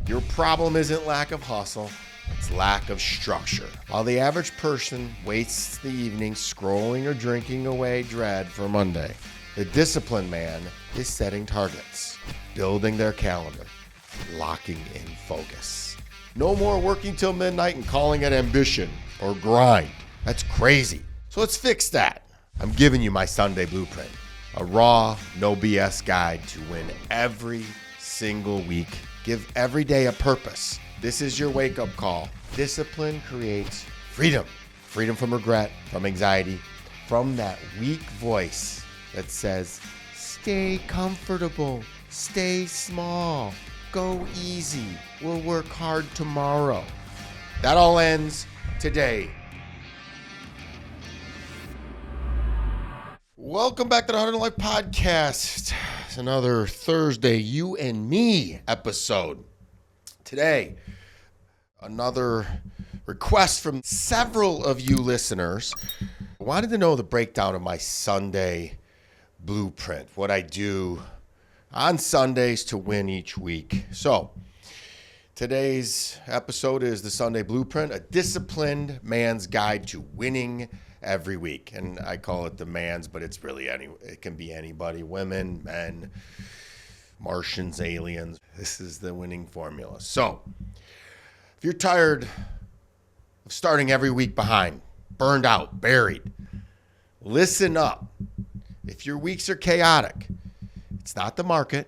Your problem isn't lack of hustle, it's lack of structure. While the average person wastes the evening scrolling or drinking away dread for Monday, the disciplined man is setting targets, building their calendar, locking in focus. No more working till midnight and calling it ambition or grind. That's crazy. So let's fix that. I'm giving you my Sunday blueprint, a raw, no BS guide to win every single week. Give every day a purpose. This is your wake-up call. Discipline creates freedom. Freedom from regret, from anxiety, from that weak voice that says, stay comfortable, stay small, go easy, we'll work hard tomorrow. That all ends today. Welcome back to the 100 Life Podcast. It's another Thursday, you and me episode. Today, another request from several of you listeners. I wanted to know the breakdown of my Sunday blueprint, what I do on Sundays to win each week. So, today's episode is the Sunday Blueprint, a disciplined man's guide to winning every week. And I call it the man's, but it's really it can be anybody, women, men, Martians, aliens. This is the winning formula. So, if you're tired of starting every week behind, burned out, buried, listen up. If your weeks are chaotic, it's not the market,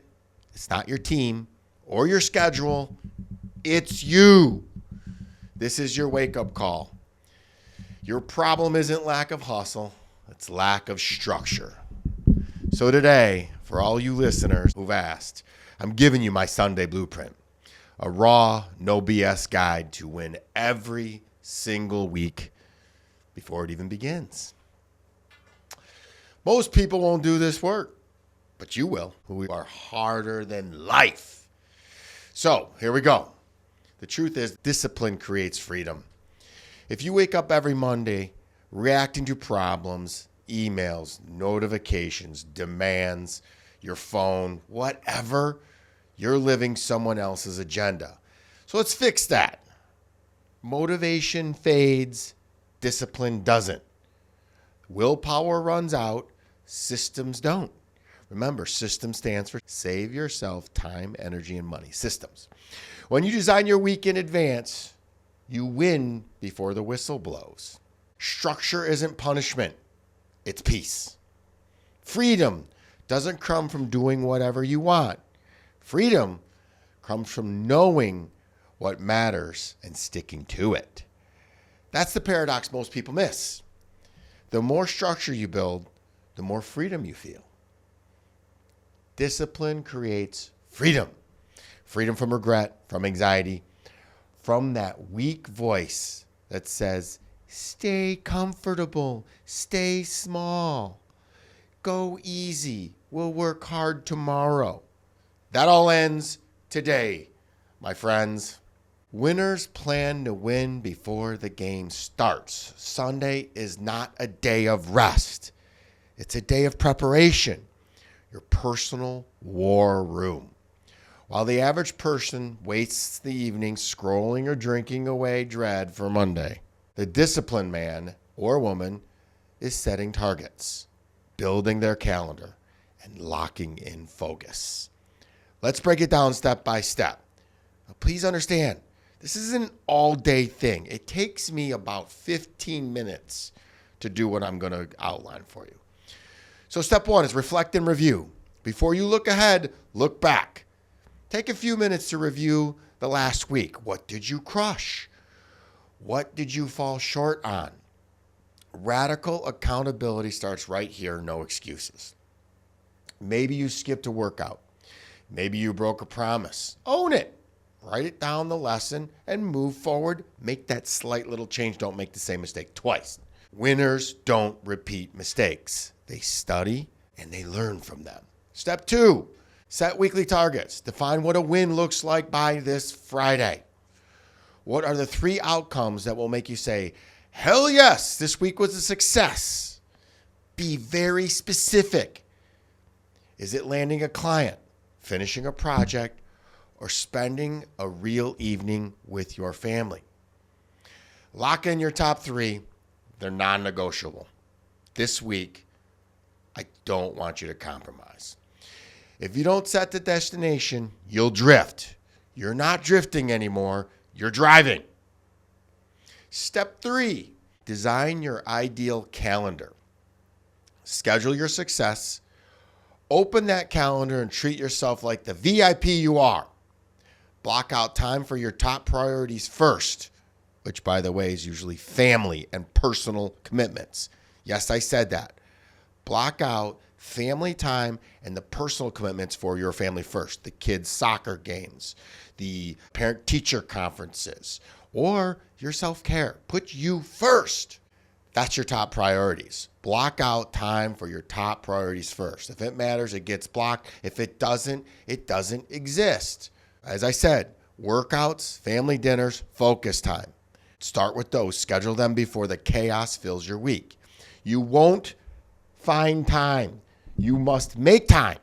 it's not your team or your schedule, it's you. This is your wake-up call. Your problem isn't lack of hustle, it's lack of structure. So today, for all you listeners who've asked, I'm giving you my Sunday blueprint, a raw, no BS guide to win every single week before it even begins. Most people won't do this work, but you will, who are harder than life. So here we go. The truth is, discipline creates freedom. If you wake up every Monday reacting to problems, emails, notifications, demands, your phone, whatever, you're living someone else's agenda. So let's fix that. Motivation fades, discipline doesn't. Willpower runs out, systems don't. Remember, system stands for save yourself time, energy, and money. Systems. When you design your week in advance, you win before the whistle blows. Structure isn't punishment, it's peace. Freedom doesn't come from doing whatever you want. Freedom comes from knowing what matters and sticking to it. That's the paradox most people miss. The more structure you build, the more freedom you feel. Discipline creates freedom. Freedom from regret, from anxiety, from that weak voice that says, stay comfortable, stay small, go easy, we'll work hard tomorrow. That all ends today, my friends. Winners plan to win before the game starts. Sunday is not a day of rest. It's a day of preparation, your personal war room. While the average person wastes the evening scrolling or drinking away dread for Monday, the disciplined man or woman is setting targets, building their calendar, and locking in focus. Let's break it down step by step. Now, please understand, this isn't an all-day thing. It takes me about 15 minutes to do what I'm going to outline for you. So step one is reflect and review. Before you look ahead, look back. Take a few minutes to review the last week. What did you crush? What did you fall short on? Radical accountability starts right here, no excuses. Maybe you skipped a workout. Maybe you broke a promise. Own it. Write it down, the lesson, and move forward. Make that slight little change. Don't make the same mistake twice. Winners don't repeat mistakes. They study and they learn from them. Step two, set weekly targets. Define what a win looks like by this Friday. What are the 3 outcomes that will make you say, hell yes, this week was a success? Be very specific. Is it landing a client, finishing a project, or spending a real evening with your family. Lock in your top 3. They're non-negotiable. This week, I don't want you to compromise. If you don't set the destination, you'll drift. You're not drifting anymore. You're driving. Step 3, design your ideal calendar. Schedule your success. Open that calendar and treat yourself like the VIP you are. Block out time for your top priorities first, which, by the way, is usually family and personal commitments. Yes, I said that. Block out family time and the personal commitments for your family first. The kids' soccer games, the parent-teacher conferences, or your self-care. Put you first. That's your top priorities. Block out time for your top priorities first. If it matters, it gets blocked. If it doesn't exist. As I said, workouts, family dinners, focus time. Start with those. Schedule them before the chaos fills your week. You won't find time. You must make time.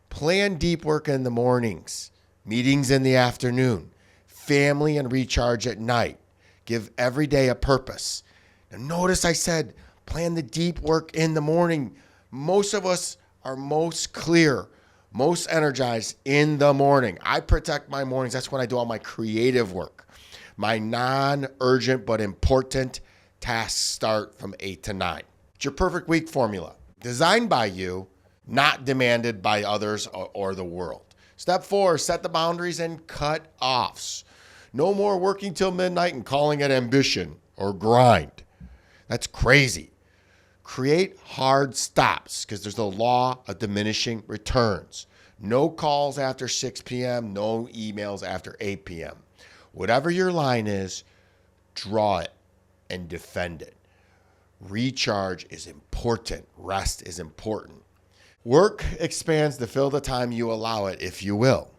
Plan deep work in the mornings, meetings in the afternoon, family and recharge at night. Give every day a purpose. Now notice I said plan the deep work in the morning. Most of us are most clear, most energized in the morning. I protect my mornings. That's when I do all my creative work. My non-urgent but important tasks start from 8 to 9. It's your perfect week formula. Designed by you, not demanded by others or the world. Step 4, set the boundaries and cut offs. No more working till midnight and calling it ambition or grind. That's crazy. Create hard stops because there's the law of diminishing returns. No calls after 6 p.m., no emails after 8 p.m. Whatever your line is, draw it and defend it. Recharge is important. Rest is important. Work expands to fill the time you allow it, if you will.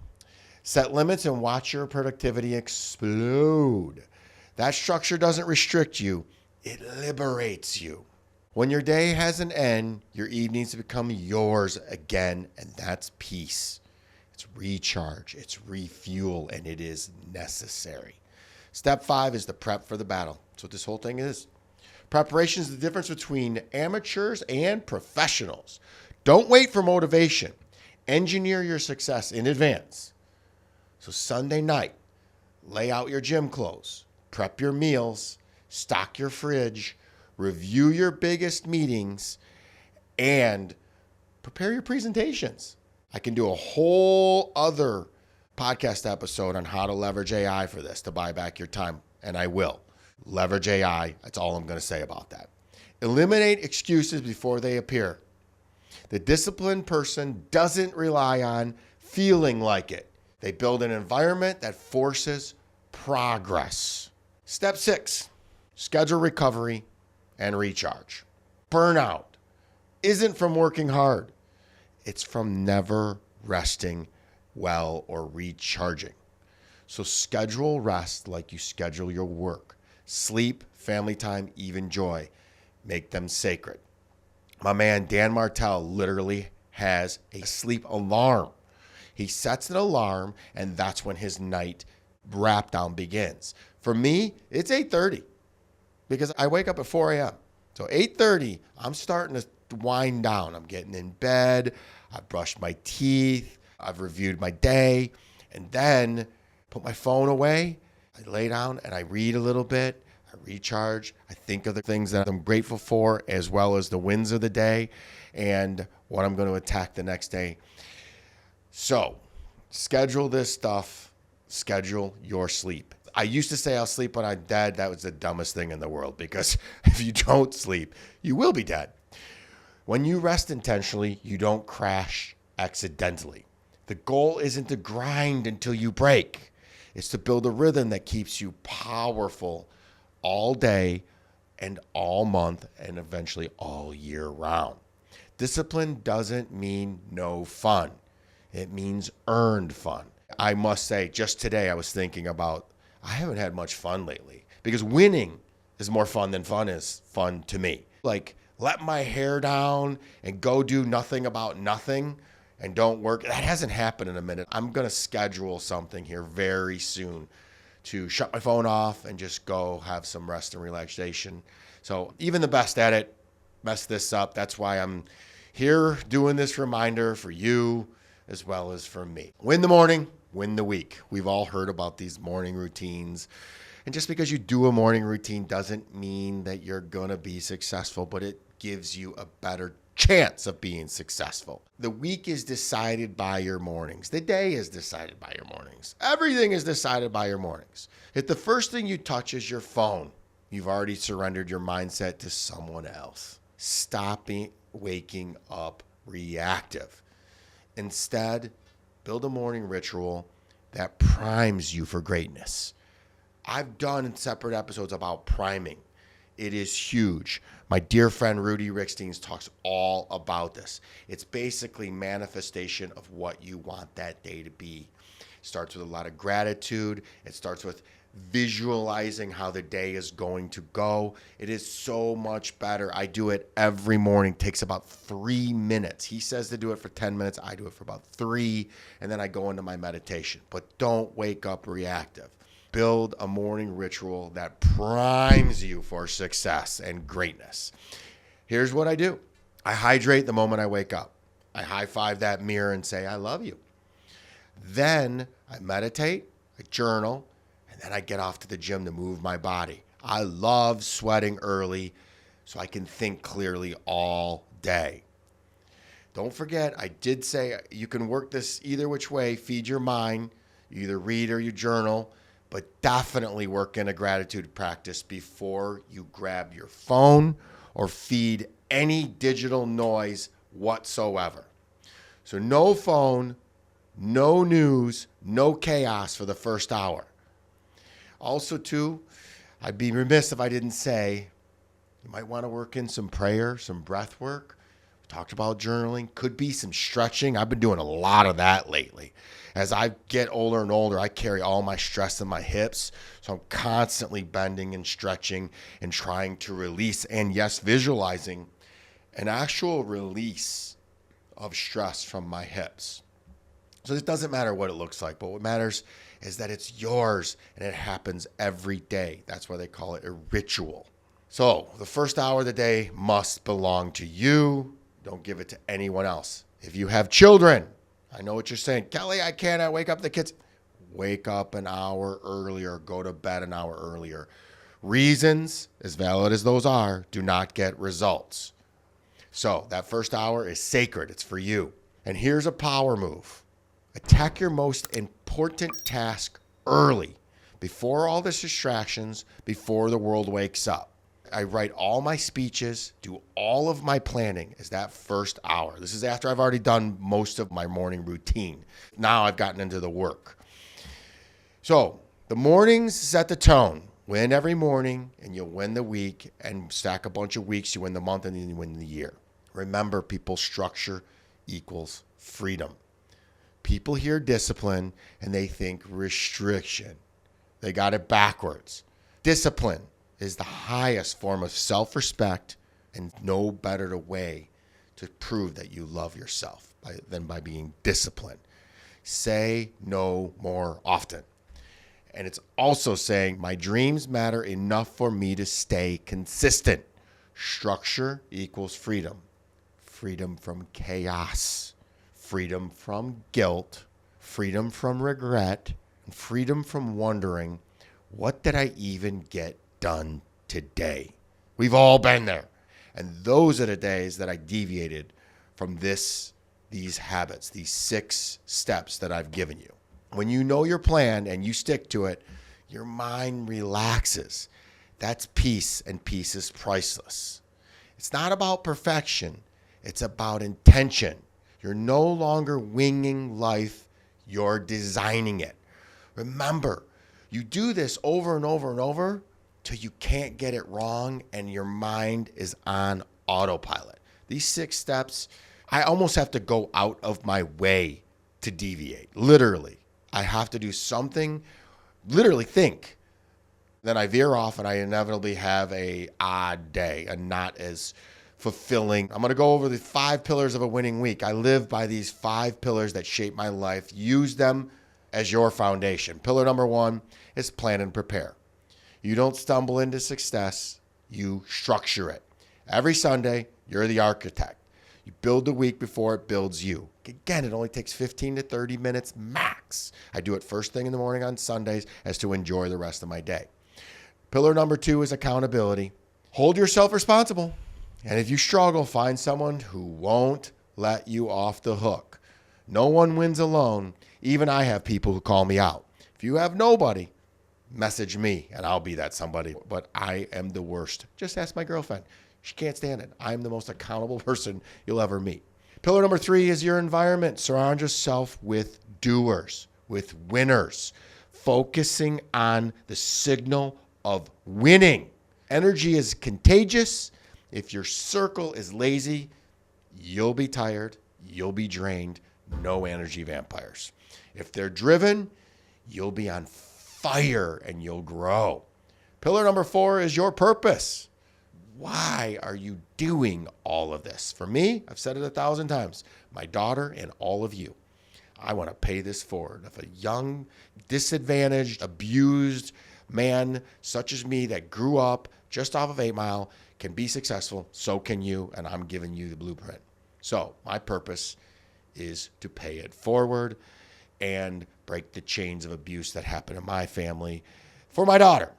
Set limits and watch your productivity explode. That structure doesn't restrict you. It liberates you. When your day has an end, your evenings become yours again, and that's peace. It's recharge, it's refuel, and it is necessary. Step 5 is the prep for the battle. That's what this whole thing is. Preparation is the difference between amateurs and professionals. Don't wait for motivation. Engineer your success in advance. So Sunday night, lay out your gym clothes, prep your meals, stock your fridge, review your biggest meetings, and prepare your presentations. I can do a whole other podcast episode on how to leverage AI for this to buy back your time, and I will. Leverage AI, that's all I'm going to say about that. Eliminate excuses before they appear. The disciplined person doesn't rely on feeling like it. They build an environment that forces progress. Step 6, schedule recovery and recharge. Burnout isn't from working hard. It's from never resting well or recharging. So schedule rest like you schedule your work. Sleep, family time, even joy. Make them sacred. My man Dan Martell literally has a sleep alarm. He sets an alarm, and that's when his night wrap down begins. For me, it's 8:30 because I wake up at 4 a.m. So 8:30, I'm starting to wind down. I'm getting in bed. I've brushed my teeth. I've reviewed my day, and then put my phone away. I lay down and I read a little bit. I recharge. I think of the things that I'm grateful for, as well as the wins of the day and what I'm going to attack the next day. So schedule this stuff. Schedule your sleep. I used to say I'll sleep when I'm dead. That was the dumbest thing in the world, because if you don't sleep, you will be dead. When you rest intentionally, you don't crash accidentally. The goal isn't to grind until you break. It's to build a rhythm that keeps you powerful all day and all month and eventually all year round. Discipline doesn't mean no fun. It means earned fun. I must say, just today I was thinking about, I haven't had much fun lately, because winning is more fun than fun is fun to me. Like, let my hair down and go do nothing about nothing and don't work. That hasn't happened in a minute. I'm going to schedule something here very soon to shut my phone off and just go have some rest and relaxation. So even the best at it mess this up. That's why I'm here doing this reminder for you as well as for me. Win the morning, win the week. We've all heard about these morning routines. And just because you do a morning routine doesn't mean that you're going to be successful, but it gives you a better chance of being successful. The week is decided by your mornings. The day is decided by your mornings. Everything is decided by your mornings. If the first thing you touch is your phone, you've already surrendered your mindset to someone else. Stop waking up reactive. Instead, build a morning ritual that primes you for greatness. I've done separate episodes about priming. It is huge. My dear friend Rudy Rickstein talks all about this. It's basically manifestation of what you want that day to be. It starts with a lot of gratitude. It starts with visualizing how the day is going to go. It is so much better. I do it every morning. It takes about 3 minutes. He says to do it for 10 minutes. I do it for about 3, and then I go into my meditation. But don't wake up reactive. Build a morning ritual that primes you for success and greatness. Here's what I do. I hydrate the moment I wake up. I high five that mirror and say, I love you. Then I meditate, I journal, and then I get off to the gym to move my body. I love sweating early so I can think clearly all day. Don't forget, I did say you can work this either which way. Feed your mind. You either read or you journal. But definitely work in a gratitude practice before you grab your phone or feed any digital noise whatsoever. So no phone, no news, no chaos for the first hour. Also, too, I'd be remiss if I didn't say you might want to work in some prayer, some breath work. We talked about journaling. Could be some stretching. I've been doing a lot of that lately. As I get older and older, I carry all my stress in my hips. So I'm constantly bending and stretching and trying to release, and yes, visualizing an actual release of stress from my hips. So it doesn't matter what it looks like, but what matters is that it's yours and it happens every day. That's why they call it a ritual. So the first hour of the day must belong to you. Don't give it to anyone else. If you have children, I know what you're saying. Kelly, I can't wake up the kids. Wake up an hour earlier. Go to bed an hour earlier. Reasons, as valid as those are, do not get results. So that first hour is sacred. It's for you. And here's a power move. Attack your most important task early, before all the distractions, before the world wakes up. I write all my speeches, do all of my planning is that first hour. This is after I've already done most of my morning routine. Now I've gotten into the work. So the mornings set the tone. Win every morning and you'll win the week, and stack a bunch of weeks. You win the month and then you win the year. Remember, people, structure equals freedom. People hear discipline and they think restriction. They got it backwards. Discipline is the highest form of self-respect, and no better way to prove that you love yourself than by being disciplined. Say no more often. And it's also saying my dreams matter enough for me to stay consistent. Structure equals freedom. Freedom from chaos, freedom from guilt, freedom from regret, and freedom from wondering, what did I even get done today? We've all been there. And those are the days that I deviated from these habits, these 6 steps that I've given you. When you know your plan and you stick to it, your mind relaxes. That's peace, and peace is priceless. It's not about perfection. It's about intention. You're no longer winging life. You're designing it. Remember, you do this over and over and over till you can't get it wrong and your mind is on autopilot. These 6 steps, I almost have to go out of my way to deviate. Literally. I have to do something, literally think. Then I veer off and I inevitably have a odd day, a not as fulfilling. I'm going to go over the 5 pillars of a winning week. I live by these 5 pillars that shape my life. Use them as your foundation. Pillar number 1 is plan and prepare. You don't stumble into success, you structure it. Every Sunday, you're the architect. You build the week before it builds you. Again, it only takes 15 to 30 minutes max. I do it first thing in the morning on Sundays as to enjoy the rest of my day. Pillar number 2 is accountability. Hold yourself responsible. And if you struggle, find someone who won't let you off the hook. No one wins alone. Even I have people who call me out. If you have nobody, message me and I'll be that somebody. But I am the worst. Just ask my girlfriend. She can't stand it. I'm the most accountable person you'll ever meet. Pillar number 3 is your environment. Surround yourself with doers, with winners, focusing on the signal of winning. Energy is contagious. If your circle is lazy, you'll be tired, you'll be drained. No energy vampires. If they're driven, you'll be on fire and you'll grow. Pillar number 4 is your purpose. Why are you doing all of this? For me, I've said it 1,000 times, my daughter and all of you. I want to pay this forward. If a young, disadvantaged, abused man such as me that grew up just off of 8 Mile can be successful, so can you, and I'm giving you the blueprint. So my purpose is to pay it forward and break the chains of abuse that happened in my family for my daughter.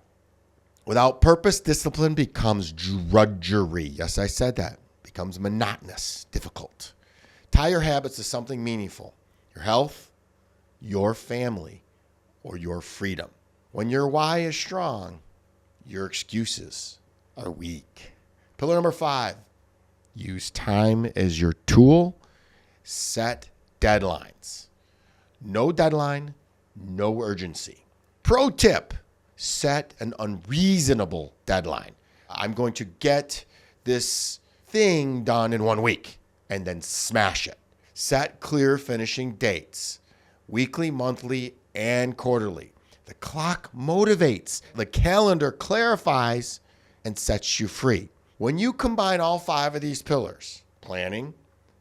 Without purpose, discipline becomes drudgery. Yes, I said that. Becomes monotonous, difficult. Tie your habits to something meaningful. Your health, your family, or your freedom. When your why is strong, your excuses are weak. Pillar number 5, use time as your tool. Set deadlines. No deadline, no urgency. Pro tip, set an unreasonable deadline. I'm going to get this thing done in 1 week and then smash it. Set clear finishing dates, weekly, monthly, and quarterly. The clock motivates, the calendar clarifies, and sets you free. When you combine all 5 of these pillars, planning,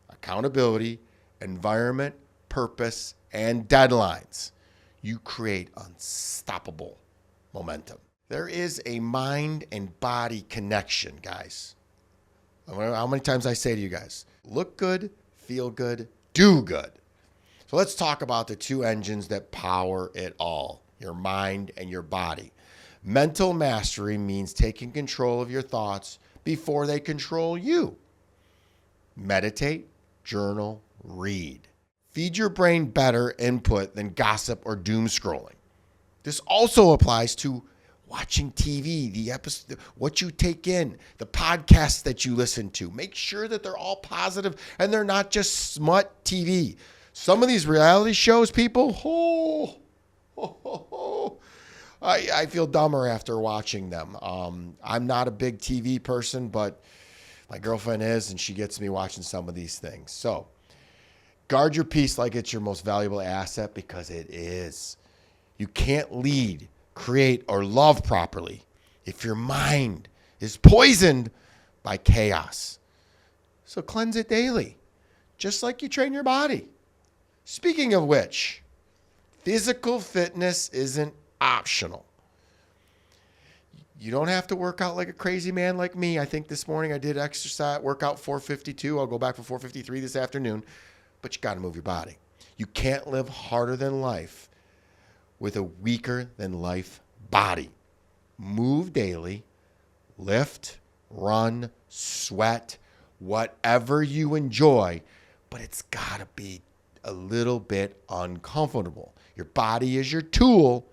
accountability, environment, purpose, and deadlines, you create unstoppable momentum. There is a mind and body connection, guys. How many times I say to you guys, look good, feel good, do good. So let's talk about the 2 engines that power it all, your mind and your body. Mental mastery means taking control of your thoughts before they control you. Meditate, journal, read. Feed your brain better input than gossip or doom scrolling. This also applies to watching TV, the episode, what you take in, the podcasts that you listen to. Make sure that they're all positive and they're not just smut TV. Some of these reality shows, people, I feel dumber after watching them. I'm not a big TV person, but my girlfriend is, and she gets me watching some of these things. So guard your peace like it's your most valuable asset, because it is. You can't lead, create, or love properly if your mind is poisoned by chaos. So cleanse it daily, just like you train your body. Speaking of which, physical fitness isn't optional. You don't have to work out like a crazy man like me. I think this morning I did exercise, workout 452. I'll go back for 453 this afternoon. But you got to move your body. You can't live harder than life with a weaker than life body. Move daily, lift, run, sweat, whatever you enjoy, but it's got to be a little bit uncomfortable. Your body is your tool.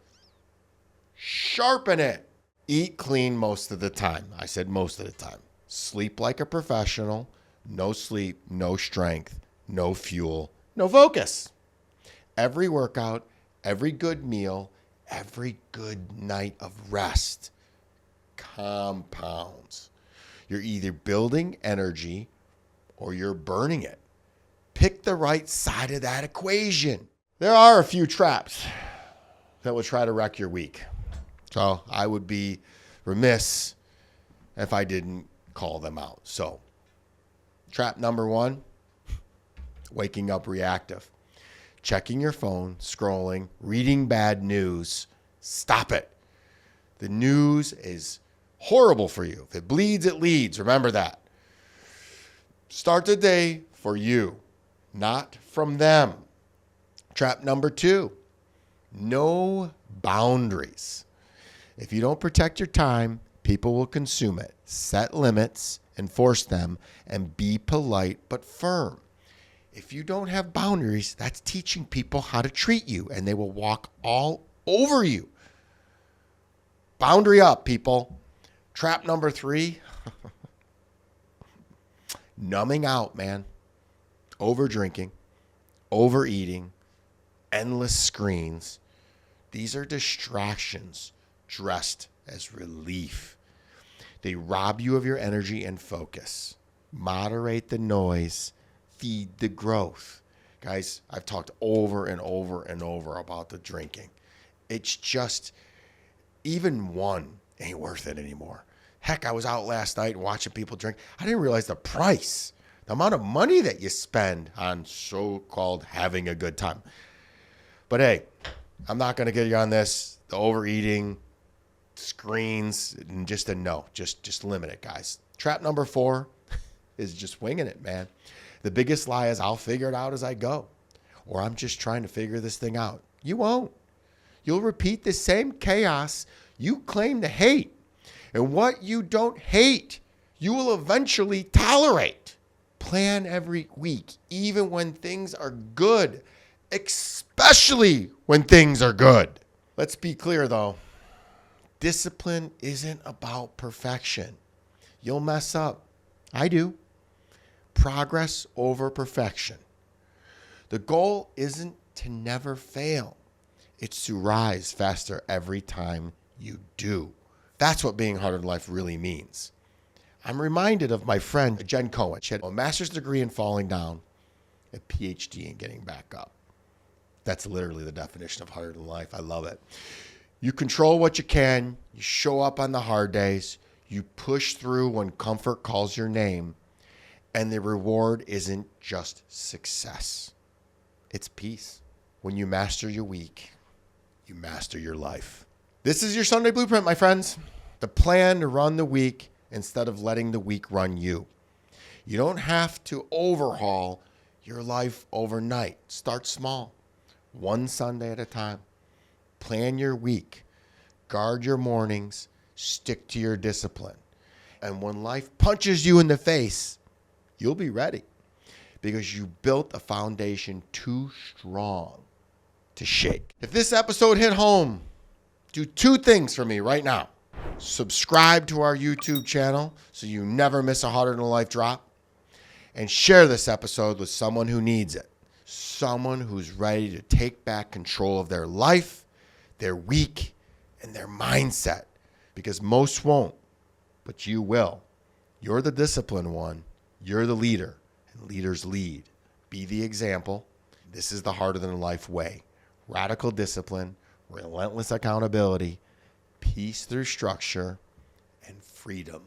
Sharpen it. Eat clean most of the time. I said most of the time. Sleep like a professional. No sleep, no strength, no fuel, no focus. Every workout, every good meal, every good night of rest compounds. You're either building energy or you're burning it. Pick the right side of that equation. There are a few traps that will try to wreck your week. So I would be remiss if I didn't call them out. So Trap number 1, waking up reactive. Checking your phone, scrolling, reading bad news. Stop it. The news is horrible for you. If it bleeds, it leads. Remember that. Start the day for you, not from them. Trap number 2, no boundaries. If you don't protect your time, people will consume it. Set limits, enforce them, and be polite but firm. If you don't have boundaries, that's teaching people how to treat you, and they will walk all over you. Boundary up, people. Trap number 3, numbing out, man. Over drinking, overeating, endless screens. These are distractions dressed as relief. They rob you of your energy and focus. Moderate the noise, feed the growth. Guys, I've talked over and over and over about the drinking. It's just, even one ain't worth it anymore. Heck, I was out last night watching people drink. I didn't realize the price, the amount of money that you spend on so-called having a good time. But hey, I'm not going to get you on this. The overeating, screens, and just a no. Just limit it, guys. Trap number 4 is just winging it, man. The biggest lie is I'll figure it out as I go, or I'm just trying to figure this thing out. You won't. You'll repeat the same chaos you claim to hate. And what you don't hate, you will eventually tolerate. Plan every week, even when things are good, especially when things are good. Let's be clear, though. Discipline isn't about perfection. You'll mess up. I do. Progress over perfection. The goal isn't to never fail. It's to rise faster every time you do. That's what being harder in life really means. I'm reminded of my friend Jen Cohen. She had a master's degree in falling down, a PhD in getting back up. That's literally the definition of harder than life. I love it. You control what you can. You show up on the hard days. You push through when comfort calls your name. And the reward isn't just success. It's peace. When you master your week, you master your life. This is your Sunday Blueprint, my friends. The plan to run the week instead of letting the week run you. You don't have to overhaul your life overnight. Start small. One Sunday at a time. Plan your week. Guard your mornings. Stick to your discipline. And when life punches you in the face, you'll be ready because you built a foundation too strong to shake. If this episode hit home, do 2 things for me right now. Subscribe to our YouTube channel so you never miss a Harder Than Life drop. And share this episode with someone who needs it. Someone who's ready to take back control of their life, their week, and their mindset. Because most won't, but you will. You're the disciplined one. You're the leader, and leaders lead. Be the example. This is the Harder Than Life way. Radical discipline, relentless accountability, peace through structure, and freedom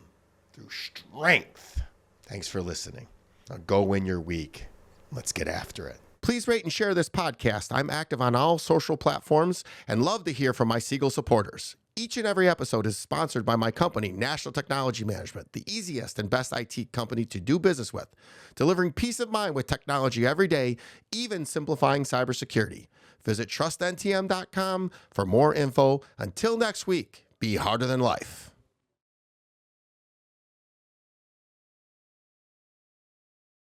through strength. Thanks for listening. Now go win your week. Let's get after it. Please rate and share this podcast. I'm active on all social platforms and love to hear from my Siegel supporters. Each and every episode is sponsored by my company, National Technology Management, the easiest and best IT company to do business with, delivering peace of mind with technology every day, even simplifying cybersecurity. Visit trustntm.com for more info. Until next week, be harder than life.